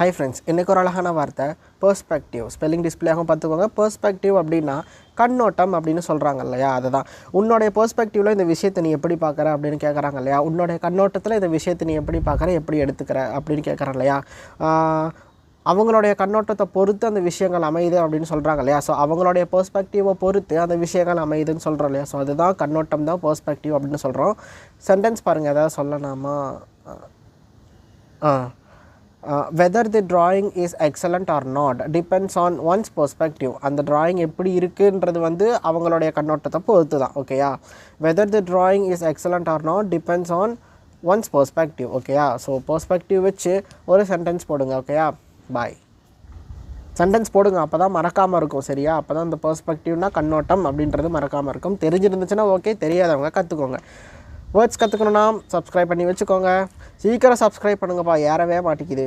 Hi friends, இன்றைக்கு ஒரு அழகான வார்த்தை பெர்ஸ்பெக்டிவ். ஸ்பெல்லிங் டிஸ்பிளே ஆகும் பார்த்துக்கோங்க. பெர்ஸ்பெக்டிவ் அப்படின்னா கண்ணோட்டம் அப்படின்னு சொல்கிறாங்க இல்லையா, அதுதான். உன்னோடைய பெர்ஸ்பெக்டிவில் இந்த விஷயத்தை நீ எப்படி பார்க்குற அப்படின்னு கேட்குறாங்க இல்லையா. உன்னோடைய கண்ணோட்டத்தில் இந்த விஷயத்தை நீ எப்படி பார்க்குற, எப்படி எடுத்துக்கிற அப்படின்னு கேட்குறாங்க இல்லையா. அவங்களுடைய கண்ணோட்டத்தை பொறுத்து அந்த விஷயங்கள் அமையுது அப்படின்னு சொல்கிறாங்க இல்லையா. ஸோ அவங்களுடைய பெர்ஸ்பெக்டிவை பொறுத்து அந்த விஷயங்கள் அமையுதுன்னு சொல்கிறோம் இல்லையா. ஸோ அதுதான் கண்ணோட்டம் தான் பெர்ஸ்பெக்டிவ் அப்படின்னு சொல்கிறோம். சென்டென்ஸ் பாருங்கள், எதாவது சொல்லலாமா? whether the drawing is excellent or not depends on one's perspective. அந்த drawing எப்படி இருக்குன்றது வந்து அவங்களுடைய கண்ணோட்டத்தை பொறுத்து தான். ஓகேயா. whether the drawing is excellent or not depends on one's perspective. ஓகேயா. ஸோ பெர்ஸ்பெக்டிவ் வச்சு ஒரு சென்டென்ஸ் போடுங்க. ஓகேயா. பாய். சென்டென்ஸ் போடுங்க, அப்போ தான் மறக்காமல் இருக்கும். சரியா. அப்போ தான் இந்த பெர்ஸ்பெக்டிவ்னா கண்ணோட்டம் அப்படின்றது மறக்காமல் இருக்கும். தெரிஞ்சிருந்துச்சுன்னா ஓகே, தெரியாதவங்க கற்றுக்கோங்க. வேர்ட்ஸ் கற்றுக்கணுன்னா சப்ஸ்கிரைப் பண்ணி வச்சுக்கோங்க. சீக்கிரம் சப்ஸ்கிரைப் பண்ணுங்கப்பா, ஏறவே மாட்டேங்குது.